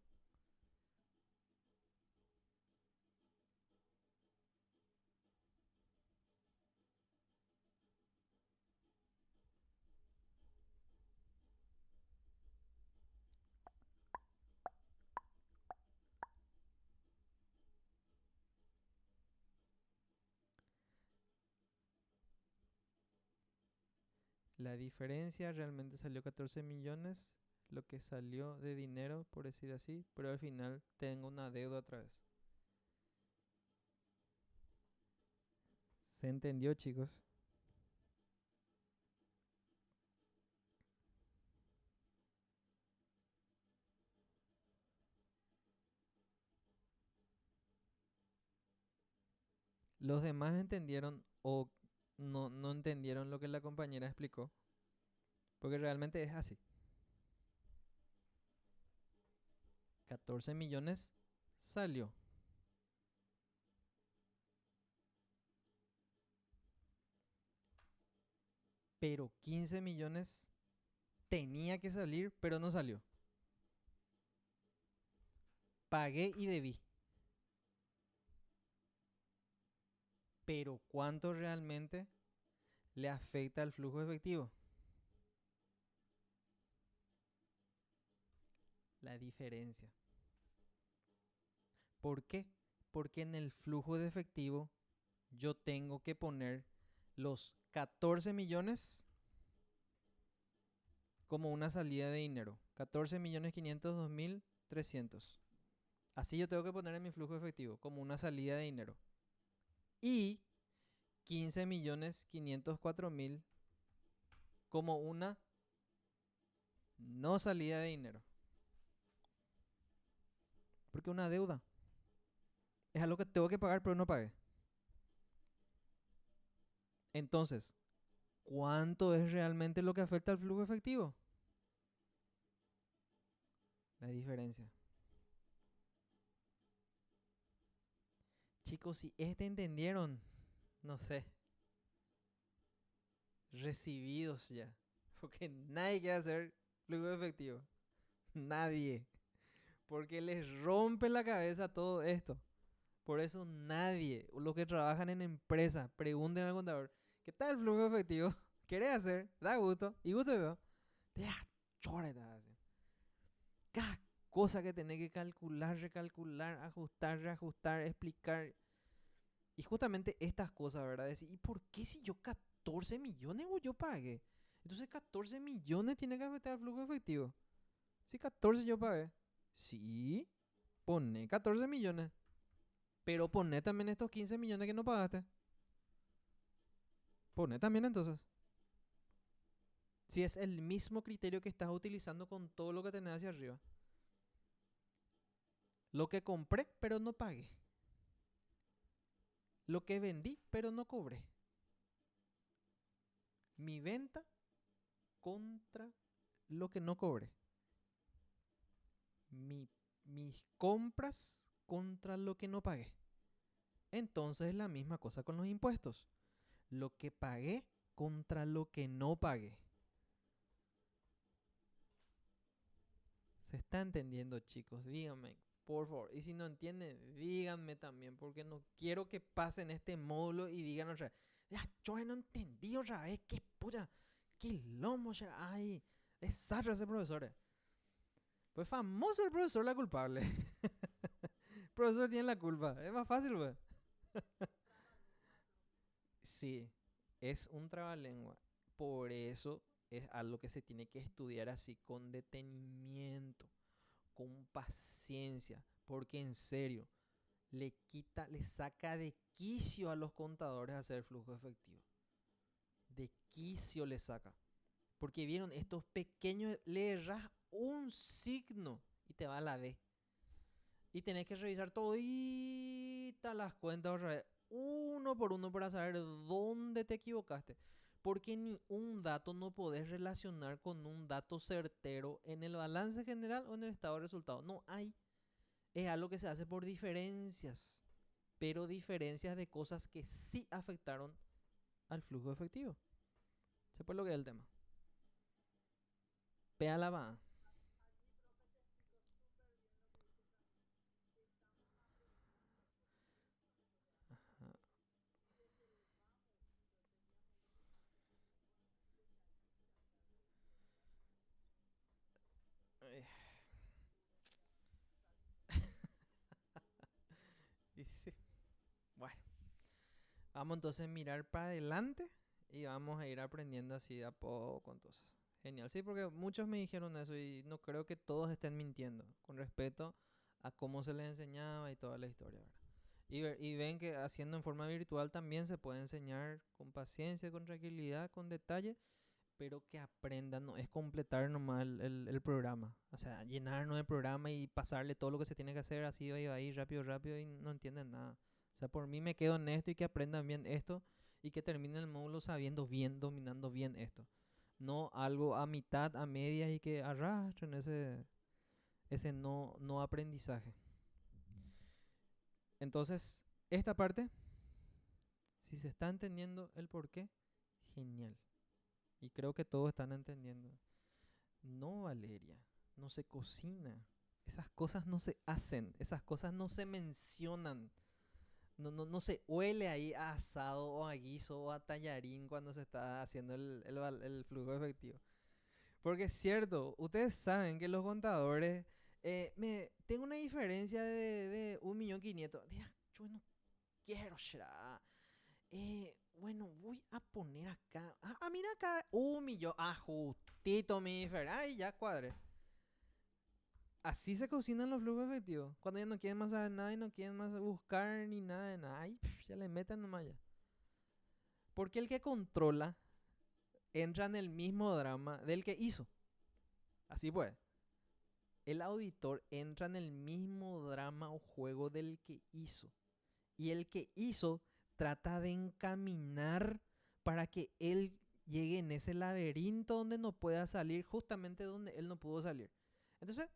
La diferencia realmente salió 14 millones, lo que salió de dinero, por decir así, pero al final tengo una deuda otra vez. ¿Se entendió, chicos? Los demás entendieron o no entendieron lo que la compañera explicó, porque realmente es así. 14 millones salió, pero 15 millones tenía que salir, pero no salió. Pagué y debí. Pero ¿cuánto realmente le afecta al flujo efectivo? La diferencia. ¿Por qué? Porque en el flujo de efectivo yo tengo que poner los 14 millones como una salida de dinero. 14.502.300. Así yo tengo que poner en mi flujo efectivo como una salida de dinero. Y 15.504.000 como una no salida de dinero. Porque una deuda es algo que tengo que pagar pero no pagué. Entonces, ¿cuánto es realmente lo que afecta al flujo efectivo? La diferencia. Chicos, si entendieron, no sé, recibidos ya. Porque nadie quiere hacer flujo efectivo. Nadie. Porque les rompe la cabeza todo esto. Por eso nadie, los que trabajan en empresas, pregunten al contador, ¿qué tal el flujo efectivo? ¿Querés hacer? Da gusto. Y gusto veo. Te da chora, cada cosa que tenés que calcular, recalcular, ajustar, reajustar, explicar. Y justamente estas cosas, ¿verdad? Decir, ¿y por qué si yo 14 millones yo pagué? Entonces 14 millones tiene que afectar el flujo efectivo. Si 14 yo pagué. Sí, pone 14 millones, pero pone también estos 15 millones que no pagaste. Pone también entonces. Si es el mismo criterio que estás utilizando con todo lo que tenés hacia arriba. Lo que compré, pero no pagué. Lo que vendí, pero no cobré. Mi venta contra lo que no cobré. Mis compras contra lo que no pagué. Entonces es la misma cosa con los impuestos. Lo que pagué contra lo que no pagué. ¿Se está entendiendo, chicos? Díganme, por favor. Y si no entienden, díganme también, porque no quiero que pasen este módulo y digan otra vez, ya, yo no entendí otra vez, qué puta, qué lomo, ya, ay, desastre ese profesor. Pues famoso el profesor la culpable. El profesor tiene la culpa, es más fácil, pues. Sí, es un trabalengua. Por eso es algo que se tiene que estudiar así con detenimiento, con paciencia, porque en serio, le saca de quicio a los contadores hacer flujo efectivo. De quicio le saca. Porque vieron, estos pequeños, le erras un signo y te va a la D. Y tenés que revisar toditas las cuentas otra vez, uno por uno, para saber dónde te equivocaste. Porque ni un dato no podés relacionar con un dato certero en el balance general o en el estado de resultados. No hay. Es algo que se hace por diferencias, pero diferencias de cosas que sí afectaron al flujo efectivo. ¿Se puede lo que es el tema? Pea la va. Y sí. Bueno, vamos entonces a mirar para adelante y vamos a ir aprendiendo así de a poco entonces. Genial, sí, porque muchos me dijeron eso y no creo que todos estén mintiendo con respecto a cómo se les enseñaba y toda la historia, ¿verdad? Y ven que haciendo en forma virtual también se puede enseñar con paciencia, con tranquilidad, con detalle, pero que aprendan, no es completar nomás el programa. O sea, llenarnos el programa y pasarle todo lo que se tiene que hacer así, ahí, rápido, rápido, y no entienden nada. O sea, por mí me quedo en esto y que aprendan bien esto y que terminen el módulo sabiendo bien, dominando bien esto. No algo a mitad, a medias y que arrastren ese no aprendizaje. Entonces, esta parte, si se está entendiendo el por qué, genial. Y creo que todos están entendiendo. No, Valeria, no se cocina. Esas cosas no se hacen, esas cosas no se mencionan. No se huele ahí a asado o a guiso o a tallarín cuando se está haciendo el flujo efectivo. Porque es cierto, ustedes saben que los contadores, tengo una diferencia de 1.500.000. Dirá, yo no quiero, Shra. Bueno, voy a poner acá. Mira acá, 1.000.000. Justito mi diferencia. Ay, ya cuadré. Así se cocinan los flujos efectivos. Cuando ya no quieren más saber nada y no quieren más buscar ni nada de nada. Ay, ya le meten nomás ya. Porque el que controla entra en el mismo drama del que hizo. Así pues. El auditor entra en el mismo drama o juego del que hizo. Y el que hizo trata de encaminar para que él llegue en ese laberinto donde no pueda salir, justamente donde él no pudo salir. Entonces,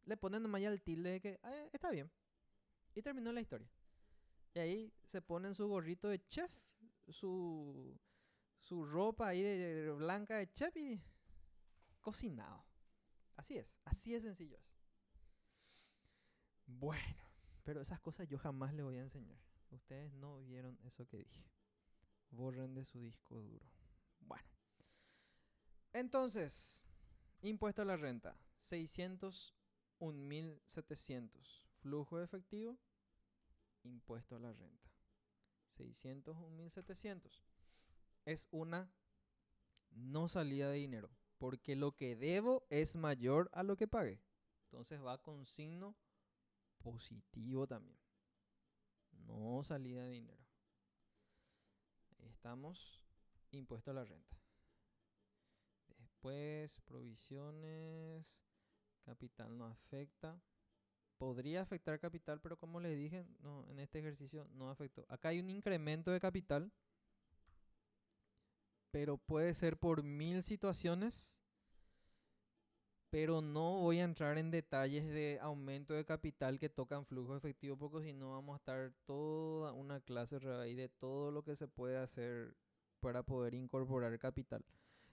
le ponen nomás ya el tilde de que está bien. Y terminó la historia. Y ahí se ponen su gorrito de chef, su, su ropa ahí de blanca de chef y cocinado. Así es sencillo es. Bueno, pero esas cosas yo jamás les voy a enseñar. Ustedes no vieron eso que dije. Borren de su disco duro. Bueno, entonces, impuesto a la renta, 601.700. Flujo de efectivo, impuesto a la renta. 601.700. Es una no salida de dinero, porque lo que debo es mayor a lo que pagué. Entonces va con signo positivo también. No salida de dinero. Ahí estamos. Impuesto a la renta. Después, provisiones. Capital no afecta. Podría afectar capital, pero como les dije, no, en este ejercicio no afectó. Acá hay un incremento de capital, pero puede ser por 1000 situaciones, pero no voy a entrar en detalles de aumento de capital que tocan flujo efectivo, porque si no vamos a estar toda una clase ahí de todo lo que se puede hacer para poder incorporar capital.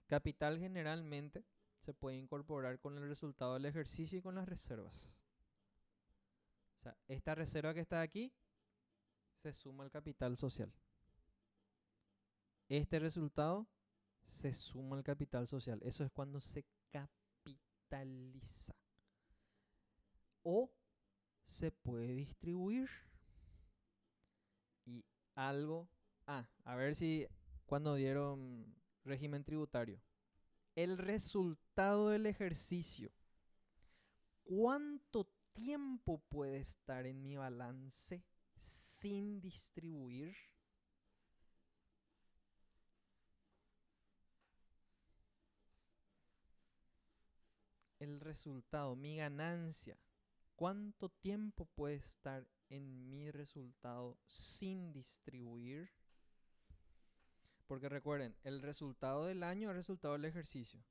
Capital generalmente se puede incorporar con el resultado del ejercicio y con las reservas. O sea, esta reserva que está aquí se suma al capital social. Este resultado se suma al capital social. Eso es cuando se capitaliza. O se puede distribuir. Y algo... a ver si cuando dieron régimen tributario. El resultado del ejercicio. ¿Cuánto tiempo puede estar en mi balance sin distribuir? El resultado, mi ganancia. ¿Cuánto tiempo puede estar en mi resultado sin distribuir? Porque recuerden, el resultado del año es el resultado del ejercicio.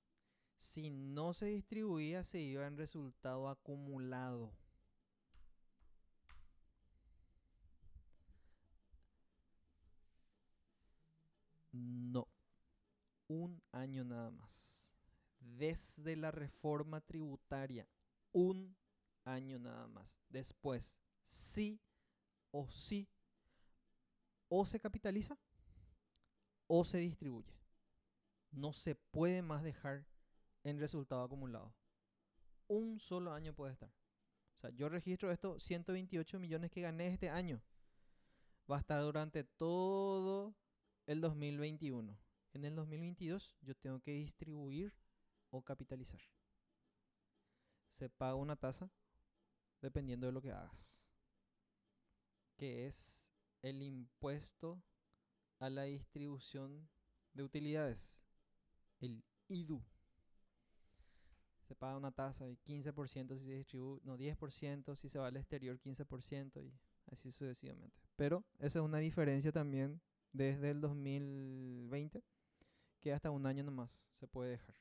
Si no se distribuía, se iba en resultado acumulado. No, un año nada más. Desde la reforma tributaria, un año nada más. Después, sí o sí, o se capitaliza o se distribuye. No se puede más dejar en resultado acumulado. Un solo año puede estar. O sea, yo registro estos 128 millones que gané este año. Va a estar durante todo el 2021. En el 2022 yo tengo que distribuir o capitalizar. Se paga una tasa dependiendo de lo que hagas, que es el impuesto a la distribución de utilidades, el IDU. Se paga una tasa de 15% si se distribuye, no, 10% si se va al exterior, 15% y así sucesivamente. Pero esa es una diferencia también desde el 2020, que hasta un año nomás se puede dejar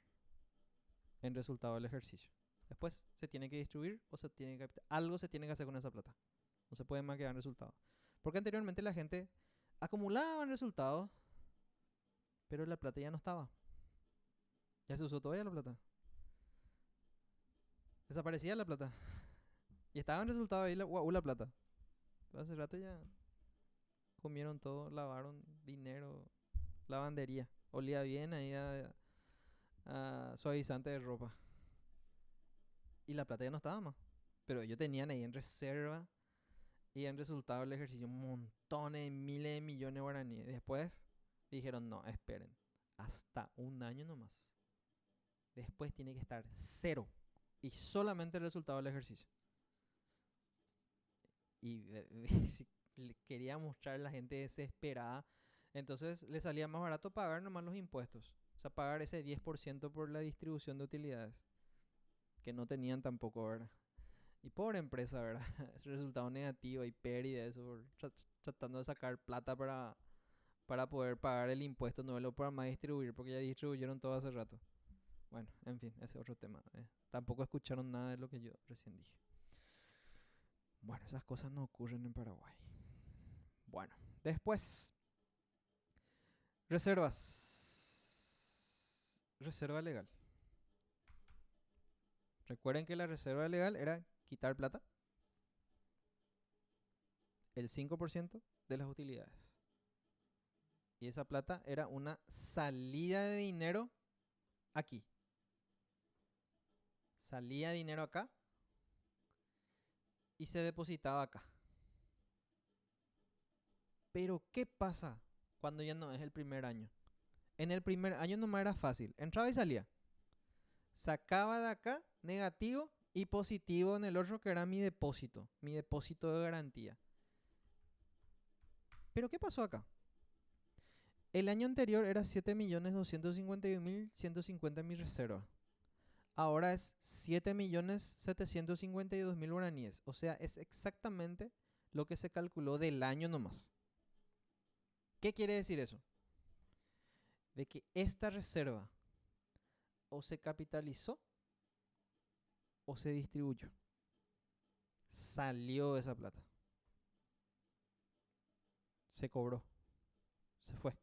en resultado del ejercicio. Después se tiene que distribuir o se tiene que algo se tiene que hacer con esa plata. No se puede más quedar en resultado. Porque anteriormente la gente acumulaba en resultados, pero la plata ya no estaba. Ya se usó todavía la plata. Desaparecía la plata. Y estaba en resultado ahí la plata. Pero hace rato ya comieron todo, lavaron dinero, lavandería. Olía bien ahí a suavizante de ropa. Y la plata ya no estaba más. Pero ellos tenían ahí en reserva y en resultado del ejercicio montones, miles de millones de guaraníes. Después dijeron, no, esperen, hasta un año nomás. Después tiene que estar cero y solamente el resultado del ejercicio. Y quería mostrar a la gente desesperada. Entonces le salía más barato pagar nomás los impuestos. O sea, pagar ese 10% por la distribución de utilidades. Que no tenían tampoco, ¿verdad? Y pobre empresa, ¿verdad? Es resultado negativo y pérdida, eso, tratando de sacar plata para poder pagar el impuesto, no lo para más distribuir, porque ya distribuyeron todo hace rato. Bueno, en fin, ese es otro tema. Tampoco escucharon nada de lo que yo recién dije. Bueno, esas cosas no ocurren en Paraguay. Bueno, después, reservas. Reserva legal. Recuerden que la reserva legal era quitar plata, el 5% de las utilidades. Y esa plata era una salida de dinero aquí. Salía dinero acá y se depositaba acá. Pero ¿qué pasa cuando ya no es el primer año? En el primer año nomás era fácil. Entraba y salía. Sacaba de acá negativo y positivo en el otro que era mi depósito de garantía. Pero ¿qué pasó acá? El año anterior era 7.251.150 mi reserva. Ahora es 7.752.000 guaraníes. O sea, es exactamente lo que se calculó del año nomás. ¿Qué quiere decir eso? De que esta reserva o se capitalizó o se distribuyó. Salió esa plata. Se cobró. Se fue.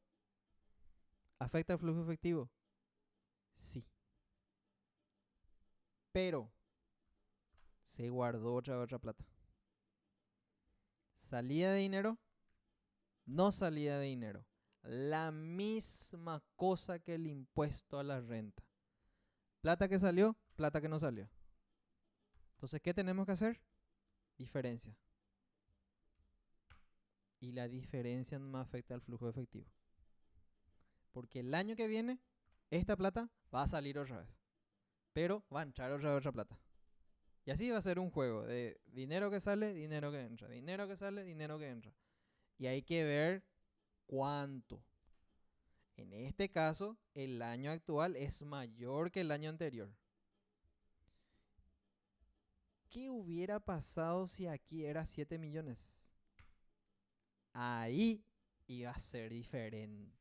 ¿Afecta el flujo efectivo? Sí. Pero se guardó otra plata. ¿Salida de dinero? No salida de dinero. La misma cosa que el impuesto a la renta. Plata que salió, plata que no salió. Entonces, ¿qué tenemos que hacer? Diferencia. Y la diferencia no afecta al flujo efectivo. Porque el año que viene, esta plata va a salir otra vez. Pero va a entrar otra plata. Y así va a ser un juego de dinero que sale, dinero que entra. Dinero que sale, dinero que entra. Y hay que ver cuánto. En este caso, el año actual es mayor que el año anterior. ¿Qué hubiera pasado si aquí era 7 millones? Ahí iba a ser diferente.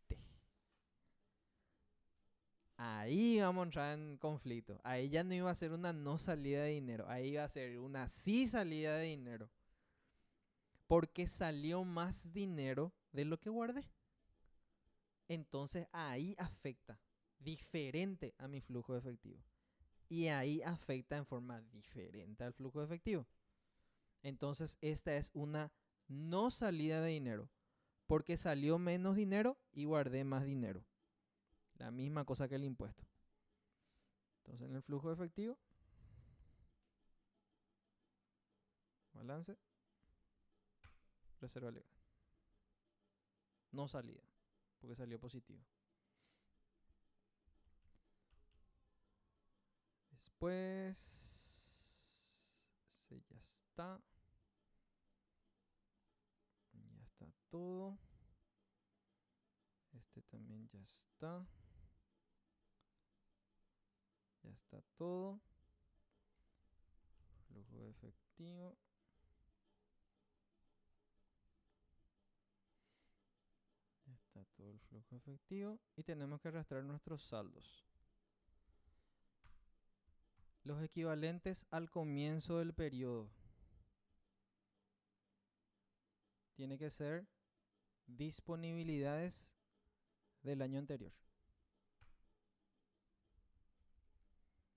Ahí vamos a entrar en conflicto. Ahí ya no iba a ser una no salida de dinero. Ahí iba a ser una sí salida de dinero. Porque salió más dinero de lo que guardé. Entonces ahí afecta diferente a mi flujo de efectivo. Y ahí afecta en forma diferente al flujo de efectivo. Entonces esta es una no salida de dinero. Porque salió menos dinero y guardé más dinero. La misma cosa que el impuesto. Entonces en el flujo de efectivo, balance, reserva legal. No salida, porque salió positivo. Después, ya está. Ya está todo. Este también ya está. Ya está todo. Flujo de efectivo. Ya está todo el flujo efectivo. Y tenemos que arrastrar nuestros saldos. Los equivalentes al comienzo del periodo. Tiene que ser disponibilidades del año anterior.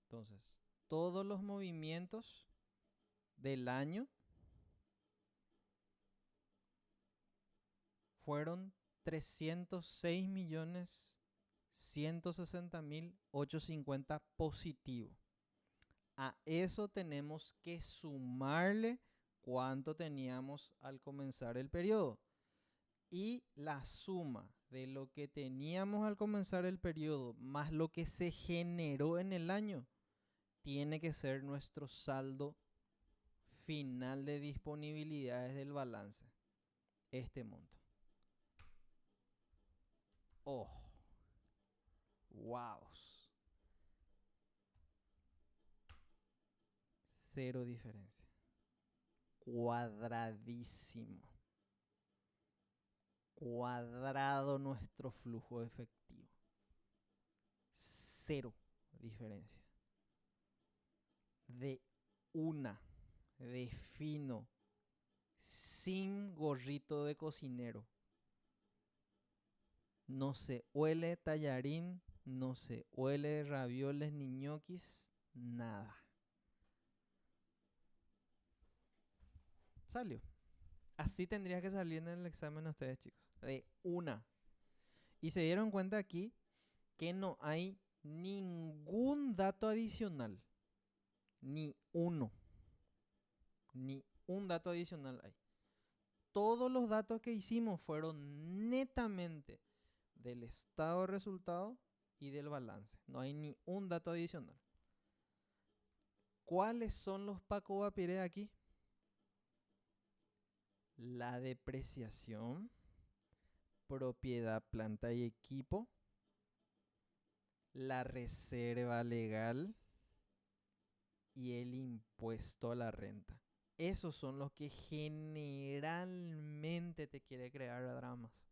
Entonces, todos los movimientos del año fueron 306.160.850 positivo. A eso tenemos que sumarle cuánto teníamos al comenzar el periodo. Y la suma de lo que teníamos al comenzar el periodo más lo que se generó en el año tiene que ser nuestro saldo final de disponibilidades del balance. Este monto. Oh, wow. Cero diferencia. Cuadradísimo. Cuadrado nuestro flujo efectivo. Cero diferencia. De una, de fino, sin gorrito de cocinero. No se huele tallarín, no se huele ravioles ni ñoquis, nada. Salió. Así tendría que salir en el examen ustedes, chicos. De una. Y se dieron cuenta aquí que no hay ningún dato adicional. Ni uno. Ni un dato adicional hay. Todos los datos que hicimos fueron netamente del estado de resultado y del balance. No hay ni un dato adicional. ¿Cuáles son los Paco Bapiré aquí? La depreciación, propiedad, planta y equipo, la reserva legal y el impuesto a la renta. Esos son los que generalmente te quiere crear dramas.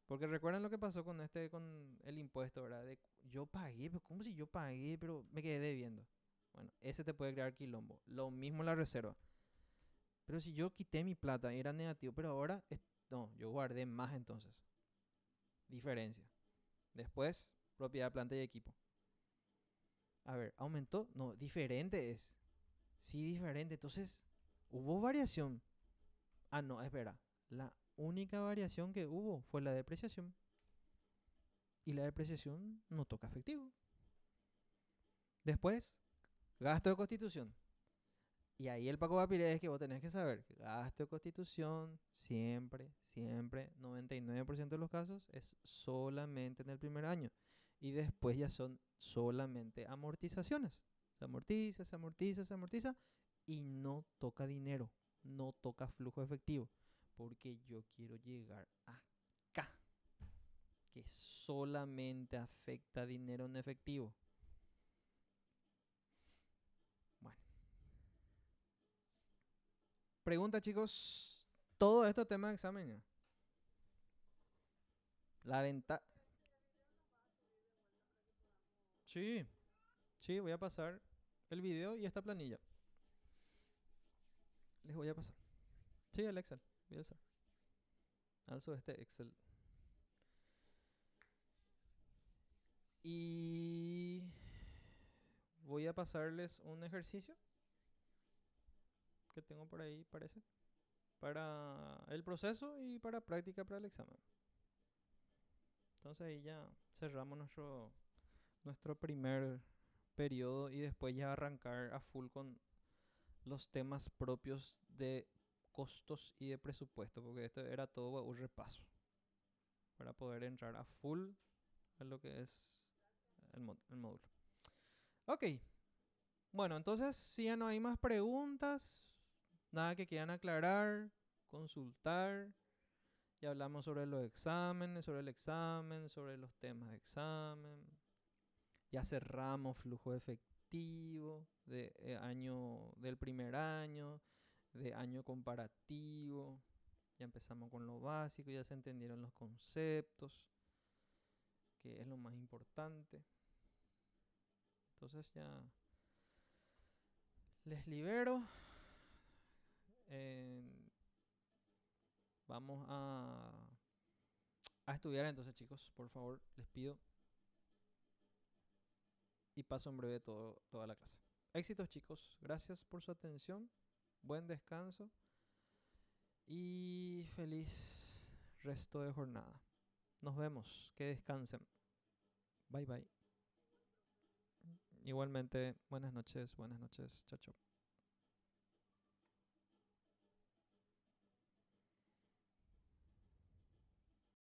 Porque recuerden lo que pasó con con el impuesto, ¿verdad? Yo pagué, pero ¿cómo si yo pagué, pero me quedé debiendo? Bueno, ese te puede crear quilombo. Lo mismo la reserva. Pero si yo quité mi plata, era negativo, pero ahora, no, yo guardé más entonces. Diferencia. Después, propiedad, planta y equipo. A ver, ¿aumentó? No, diferente es. Sí, diferente. Entonces, ¿hubo variación? Ah, no, espera. La única variación que hubo fue la depreciación. Y la depreciación no toca efectivo. Después, gasto de constitución. Y ahí el Paco Bapiré es que vos tenés que saber que gasto de constitución siempre, siempre, 99% de los casos es solamente en el primer año. Y después ya son solamente amortizaciones. Se amortiza, se amortiza, se amortiza y no toca dinero, no toca flujo efectivo. Porque yo quiero llegar acá, que solamente afecta dinero en efectivo. Bueno, pregunta chicos, todo esto tema de examen. ¿Ya? La ventaja... Sí, sí, voy a pasar el video y esta planilla. Les voy a pasar. Sí, el Excel. Voy a usar. Alzo este Excel. Y voy a pasarles un ejercicio que tengo por ahí, parece, para el proceso y para práctica para el examen. Entonces ahí ya cerramos nuestro primer periodo y después ya arrancar a full con los temas propios de costos y de presupuesto, porque esto era todo un repaso para poder entrar a full a lo que es el módulo. Ok, bueno, entonces si ya no hay más preguntas, nada que quieran aclarar, consultar, ya hablamos sobre los exámenes, sobre el examen, sobre los temas de examen, ya cerramos flujo efectivo de del primer año, de año comparativo, ya empezamos con lo básico, ya se entendieron los conceptos, que es lo más importante. Entonces ya les libero. Vamos a estudiar entonces, chicos, por favor, les pido. Y paso en breve toda la clase. Éxitos, chicos. Gracias por su atención. Buen descanso. Y feliz resto de jornada. Nos vemos. Que descansen. Bye, bye. Igualmente, buenas noches. Buenas noches. Chao, chao.